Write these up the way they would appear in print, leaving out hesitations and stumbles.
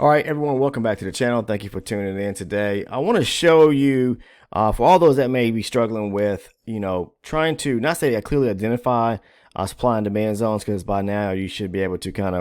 All right, everyone, welcome back to the channel. Thank you for tuning in today. I want to show you, for all those that may be struggling with, trying to not say clearly identify supply and demand zones, because by now you should be able to kind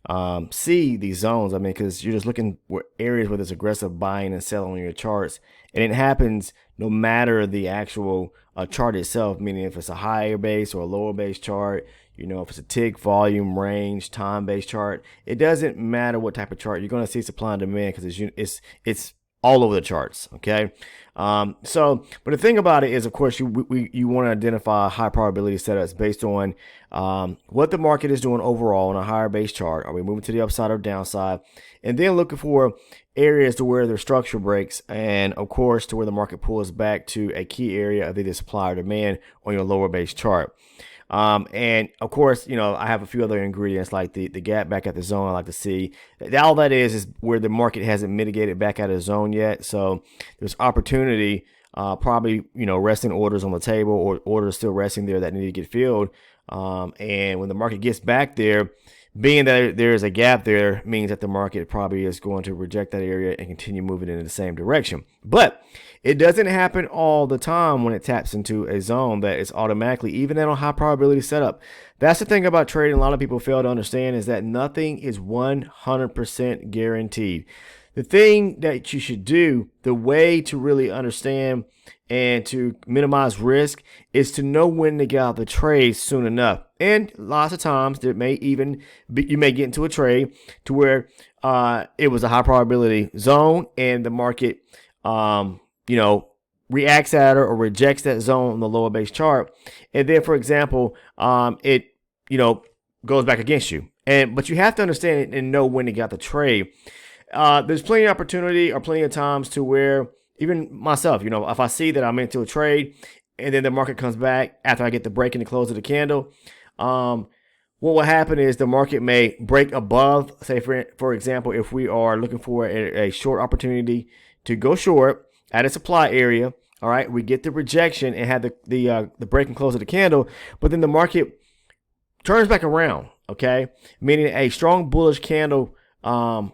of see these zones. I mean, because you're just looking for areas where there's aggressive buying and selling on your charts, and it happens no matter the actual chart itself, meaning if it's a higher base or a lower base chart, if it's a tick, volume, range, time-based chart, it doesn't matter what type of chart. You're going to see supply and demand because it's all over the charts. Okay. But the thing about it is, of course, you want to identify high probability setups based on what the market is doing overall on a higher base chart. Are we moving to the upside or downside? And then looking for areas to where there's structure breaks, and of course to where the market pulls back to a key area of either supply or demand on your lower base chart. And of course, I have a few other ingredients like the gap back at the zone. I like to see all that is where the market hasn't mitigated back out of the zone yet. So there's opportunity, probably, resting orders on the table or orders still resting there that need to get filled. And when the market gets back there, being that there is a gap there means that the market probably is going to reject that area and continue moving in the same direction. But it doesn't happen all the time when it taps into a zone that is automatically, even at a high probability setup. That's the thing about trading. A lot of people fail to understand is that nothing is 100% guaranteed. The thing that you should do, the way to really understand and to minimize risk, is to know when to get out of the trade soon enough. And lots of times there may even be, you may get into a trade to where it was a high probability zone and the market reacts at or rejects that zone on the lower base chart, and then, for example, it goes back against you. But you have to understand and know when to get out the trade. There's plenty of opportunity or plenty of times to where even myself, if I see that I'm into a trade and then the market comes back after I get the break in the close of the candle, what will happen is the market may break above, say for example, if we are looking for a short opportunity to go short at a supply area. All right, we get the rejection and have the break and close of the candle, but then the market turns back around. Okay, meaning a strong bullish candle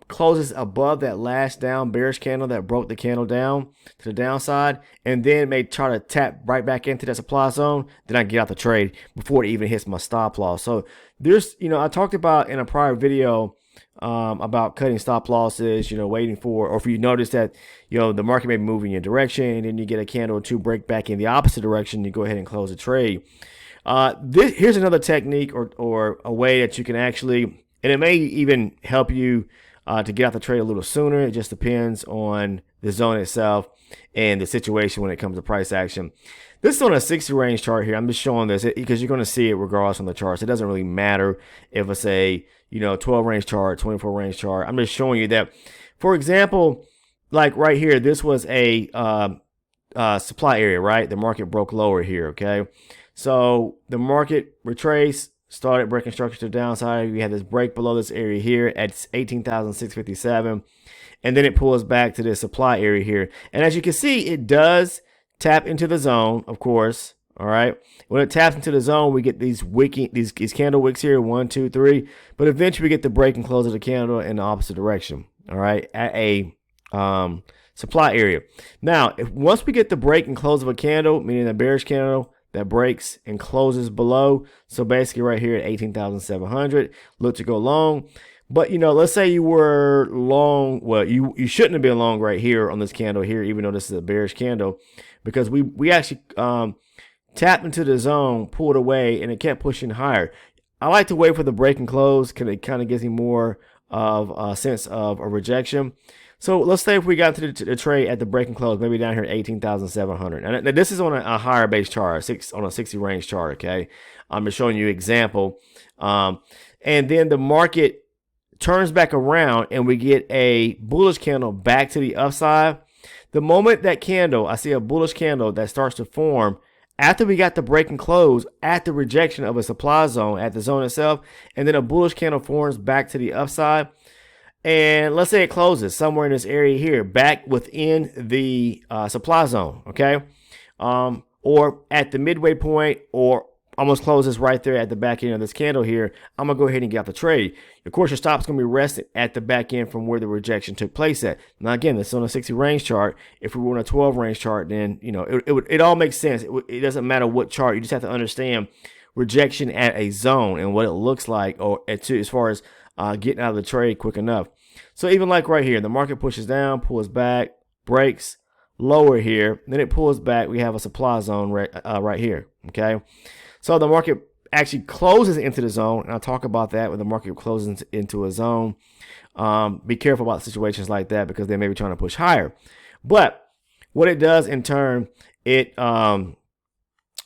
closes above that last down bearish candle that broke the candle down to the downside, and then may try to tap right back into that supply zone. Then I get out the trade before it even hits my stop loss. So there's, I talked about in a prior video about cutting stop losses, waiting for, or if you notice that, the market may be moving in your direction and then you get a candle or two break back in the opposite direction, you go ahead and close the trade. Here's another technique or a way that you can actually, and it may even help you to get out the trade a little sooner. It just depends on the zone itself and the situation when it comes to price action. This is on a 60 range chart here. I'm just showing this because you're going to see it regardless on the charts. It doesn't really matter if it's a 12 range chart, 24 range chart. I'm just showing you that, for example, like right here, this was a supply area, right? The market broke lower here, okay? So the market retraced, started breaking structure to the downside. We had this break below this area here at 18,657, and then it pulls back to this supply area here. And as you can see, it does tap into the zone, of course. All right. When it taps into the zone, we get these candle wicks here, 1, 2, 3. But eventually we get the break and close of the candle in the opposite direction. All right, at a supply area. Now, once we get the break and close of a candle, meaning a bearish candle that breaks and closes below, so basically right here at 18,700, look to go long. But let's say you were long. Well, you shouldn't have been long right here on this candle here, even though this is a bearish candle, because we actually tapped into the zone, pulled away, and it kept pushing higher. I like to wait for the break and close because it kind of gives me more of a sense of a rejection. So let's say if we got to the trade at the break and close, maybe down here at 18,700. And this is on a higher base chart, on a 60 range chart. Okay, I'm just showing you an example. And then the market turns back around and we get a bullish candle back to the upside. The moment that candle, I see a bullish candle that starts to form after we got the break and close at the rejection of a supply zone at the zone itself, and then a bullish candle forms back to the upside. And let's say it closes somewhere in this area here, back within the supply zone, okay? Or at the midway point or almost closes right there at the back end of this candle here, I'm going to go ahead and get out the trade. Of course, your stop's going to be rested at the back end from where the rejection took place at. Now, again, this is on a 60 range chart. If we were on a 12 range chart, then, it all makes sense. It doesn't matter what chart. You just have to understand rejection at a zone and what it looks like, or as far as getting out of the trade quick enough. So even like right here, the market pushes down, pulls back, breaks lower here, then it pulls back. We have a supply zone right here, okay? So the market actually closes into the zone, and I'll talk about that when the market closes into a zone. Be careful about situations like that because they may be trying to push higher. But what it does in turn, it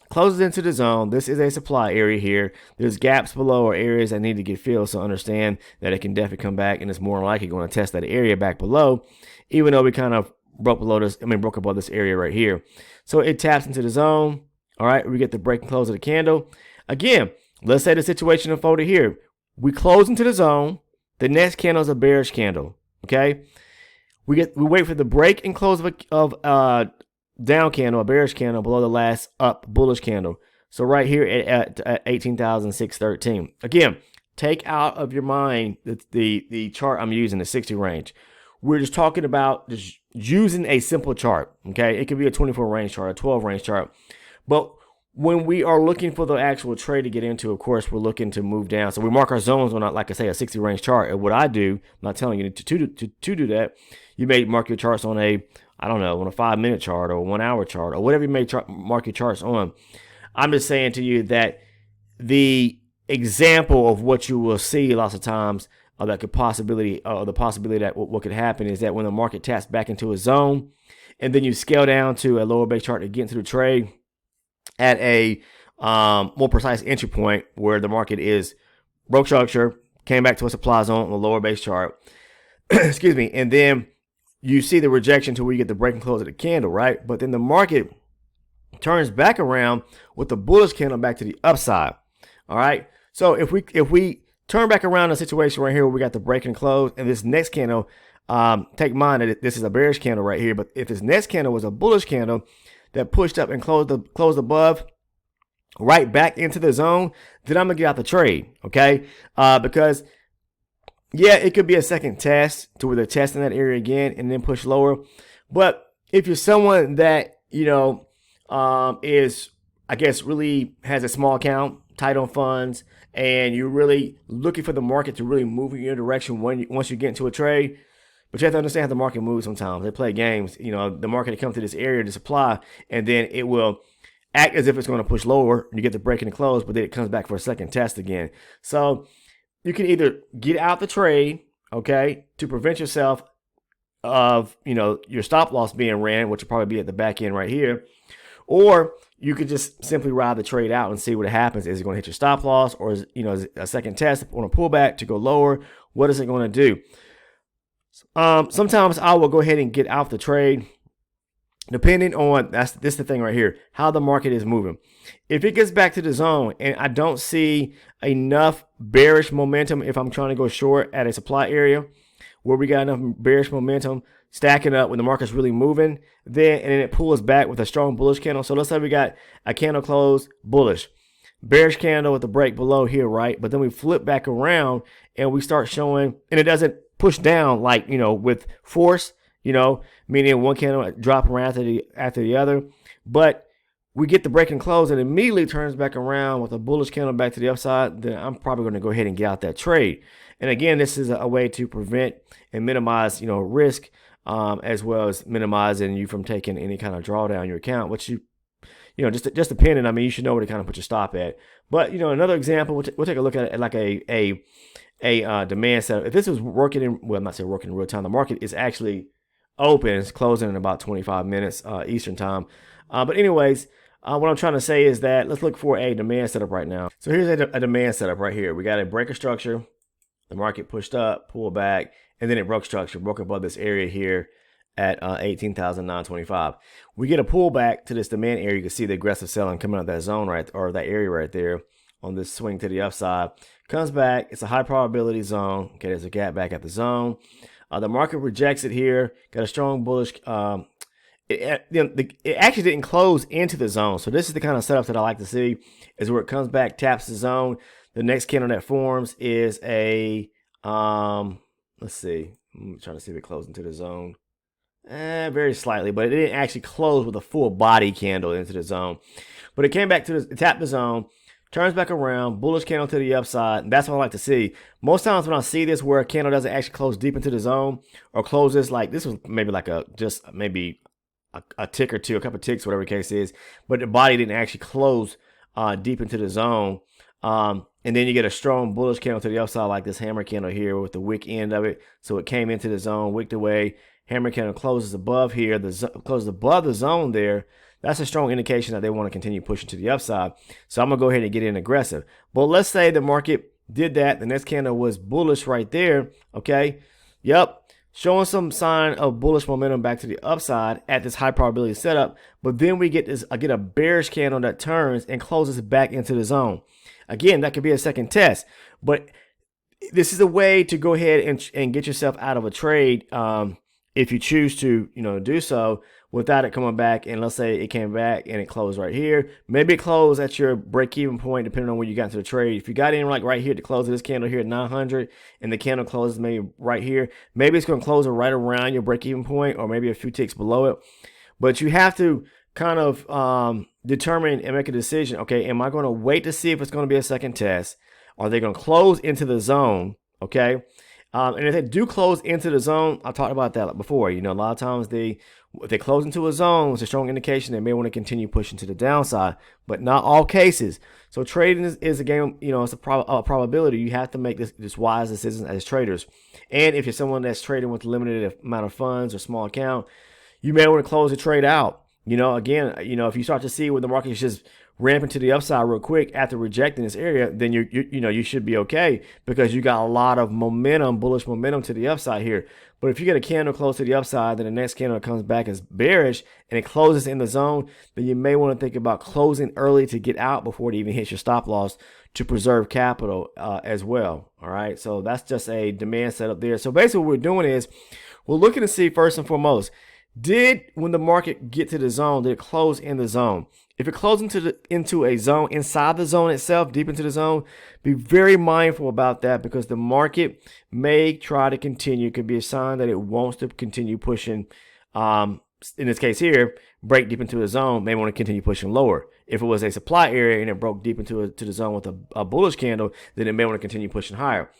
closes into the zone. This is a supply area here. There's gaps below or areas that need to get filled, so understand that it can definitely come back, and it's more likely going to test that area back below, even though we kind of broke above this area right here. So it taps into the zone. All right, we get the break and close of the candle. Again, let's say the situation unfolded here. We close into the zone. The next candle is a bearish candle. Okay, we wait for the break and close of a down candle, a bearish candle below the last up bullish candle. So right here at 18,613. Again, take out of your mind the chart I'm using, the 60 range. We're just talking about just using a simple chart. Okay, it could be a 24 range chart, a 12 range chart. But when we are looking for the actual trade to get into, of course, we're looking to move down. So we mark our zones on, like I say, a 60 range chart. And what I do, I'm not telling you to do that. You may mark your charts on on a 5-minute chart or a 1-hour chart or whatever you may mark your charts on. I'm just saying to you that the example of what you will see lots of times, the possibility that what could happen is that when the market taps back into a zone, and then you scale down to a lower base chart to get into the trade at a more precise entry point where the market is broke structure, came back to a supply zone on the lower base chart, excuse me, and then you see the rejection to where you get the break and close of the candle, right? But then the market turns back around with the bullish candle back to the upside. All right. So if we turn back around the situation right here where we got the break and close, and this next candle, take in mind that this is a bearish candle right here, but if this next candle was a bullish candle that pushed up and closed above, right back into the zone, then I'm gonna get out the trade, okay? Because yeah, it could be a second test to where they're testing that area again and then push lower. But if you're someone that is, I guess, really has a small account, tight on funds, and you're really looking for the market to really move in your direction once you get into a trade. But you have to understand how the market moves sometimes. They play games. The market comes to this area to supply, and then it will act as if it's going to push lower. And you get the break and the close, but then it comes back for a second test again. So you can either get out the trade, okay, to prevent yourself of, your stop loss being ran, which will probably be at the back end right here, or you could just simply ride the trade out and see what happens. Is it going to hit your stop loss, or is a second test on a pullback to go lower? What is it going to do? Sometimes I will go ahead and get out the trade, depending on this is the thing right here, how the market is moving. If it gets back to the zone and I don't see enough bearish momentum, if I'm trying to go short at a supply area where we got enough bearish momentum stacking up when the market's really moving, then it pulls back with a strong bullish candle. So let's say we got a candle close bullish, bearish candle with the break below here, right? But then we flip back around and we start showing, and it doesn't push down like, with force, meaning one candle drop around after the other, but we get the break and close and immediately turns back around with a bullish candle back to the upside, then I'm probably going to go ahead and get out that trade. And again, this is a way to prevent and minimize, risk, as well as minimizing you from taking any kind of drawdown on your account, which just depending. I mean, you should know where to kind of put your stop at. But another example, we'll take a look at it like a demand setup. If this was working I'm not saying working in real time. The market is actually open. It's closing in about 25 minutes Eastern time. But anyways, what I'm trying to say is that let's look for a demand setup right now. So here's a demand setup right here. We got a breaker structure. The market pushed up, pulled back, and then it broke structure, broke above this area here at 18,925. We get a pullback to this demand area. You can see the aggressive selling coming out of that zone or that area right there on this swing to the upside. Comes back. It's a high probability zone. Okay, there's a gap back at the zone. The market rejects it here. Got a strong bullish. it actually didn't close into the zone. So this is the kind of setup that I like to see, is where it comes back, taps the zone. The next candle that forms is a, let's see, I'm trying to see if it closed into the zone. Very slightly, but it didn't actually close with a full body candle into the zone. But it came back to tap the zone, turns back around, bullish candle to the upside. And that's what I like to see. Most times when I see this where a candle doesn't actually close deep into the zone, or closes like this was maybe like a tick or two, a couple of ticks, whatever the case is, but the body didn't actually close deep into the zone. And then you get a strong bullish candle to the upside like this hammer candle here with the wick end of it. So it came into the zone, wicked away. Hammer candle closes above here, closes above the zone there. That's a strong indication that they want to continue pushing to the upside. So I'm going to go ahead and get in aggressive. But let's say the market did that. The next candle was bullish right there. Okay. Yep. Showing some sign of bullish momentum back to the upside at this high probability setup. But then we get a bearish candle that turns and closes back into the zone. Again, that could be a second test. But this is a way to go ahead and get yourself out of a trade. If you choose to, do so without it coming back. And let's say it came back and it closed right here. Maybe it closed at your break-even point, depending on where you got into the trade. If you got in like right here to close this candle here at 900 and the candle closes maybe right here, maybe it's going to close it right around your break-even point or maybe a few ticks below it. But you have to kind of determine and make a decision. Okay, am I going to wait to see if it's going to be a second test? Are they going to close into the zone? Okay. And if they do close into the zone, I talked about that before. A lot of times if they close into a zone, it's a strong indication they may want to continue pushing to the downside, but not all cases. So trading is a game, it's a probability. You have to make this wise decisions as traders. And if you're someone that's trading with limited amount of funds or small account, you may want to close the trade out. Again, if you start to see when the market is just ramping to the upside real quick after rejecting this area, then you should be okay because you got a lot of momentum, bullish momentum to the upside here. But if you get a candle close to the upside, then the next candle comes back as bearish and it closes in the zone, then you may want to think about closing early to get out before it even hits your stop loss to preserve capital as well. All right, so that's just a demand setup there. So basically what we're doing is we're looking to see first and foremost, when the market get to the zone, did it close in the zone? If it closes into a zone, inside the zone itself, deep into the zone, be very mindful about that because the market may try to continue. It could be a sign that it wants to continue pushing. In this case here, break deep into the zone, may want to continue pushing lower. If it was a supply area and it broke deep into the zone with a bullish candle, then it may want to continue pushing higher.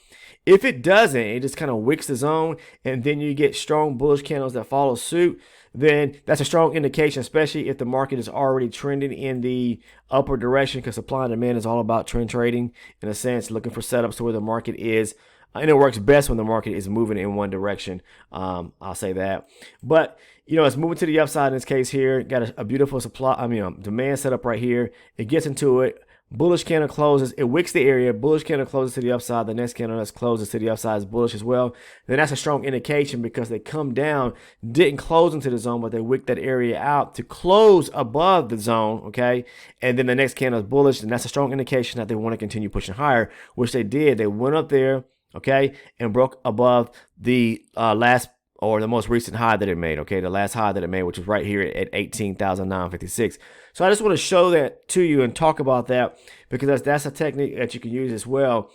If it doesn't, it just kind of wicks the zone and then you get strong bullish candles that follow suit, then that's a strong indication, especially if the market is already trending in the upward direction, because supply and demand is all about trend trading in a sense, looking for setups to where the market is. And it works best when the market is moving in one direction. I'll say that. But, it's moving to the upside in this case here. Got a beautiful demand setup right here. It gets into it. Bullish candle closes, it wicks the area, bullish candle closes to the upside, the next candle that closes to the upside is bullish as well. Then that's a strong indication because they come down, didn't close into the zone, but they wicked that area out to close above the zone, okay? And then the next candle is bullish, and that's a strong indication that they want to continue pushing higher, which they did. They went up there, okay, and broke above the the most recent high that it made, okay? The last high that it made, which was right here at 18,956. So I just want to show that to you and talk about that because that's a technique that you can use as well.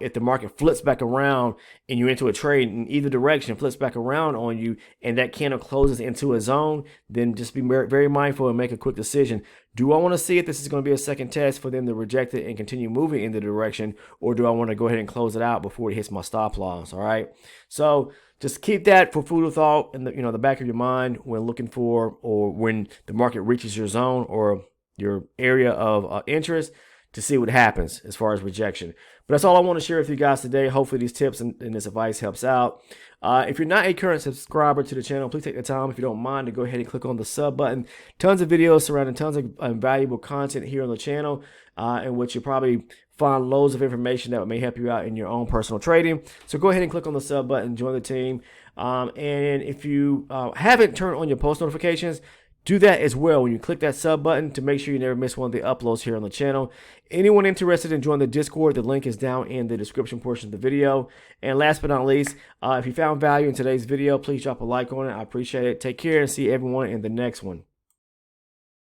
If the market flips back around and you're into a trade in either direction, flips back around on you and that candle closes into a zone, then just be very mindful and make a quick decision. Do I want to see if this is going to be a second test for them to reject it and continue moving in the direction, or do I want to go ahead and close it out before it hits my stop loss? All right. So just keep that for food of thought in the back of your mind when looking for, or when the market reaches your zone or your area of interest, to see what happens as far as rejection. But that's all I want to share with you guys today. Hopefully these tips and this advice helps out. If you're not a current subscriber to the channel, please take the time, if you don't mind, to go ahead and click on the sub button. Tons of videos surrounding tons of valuable content here on the channel, in which you'll probably find loads of information that may help you out in your own personal trading. So go ahead and click on the sub button, join the team. And if you haven't turned on your post notifications, do that as well when you click that sub button to make sure you never miss one of the uploads here on the channel. Anyone interested in joining the Discord, the link is down in the description portion of the video. And last but not least, if you found value in today's video, please drop a like on it. I appreciate it. Take care and see everyone in the next one.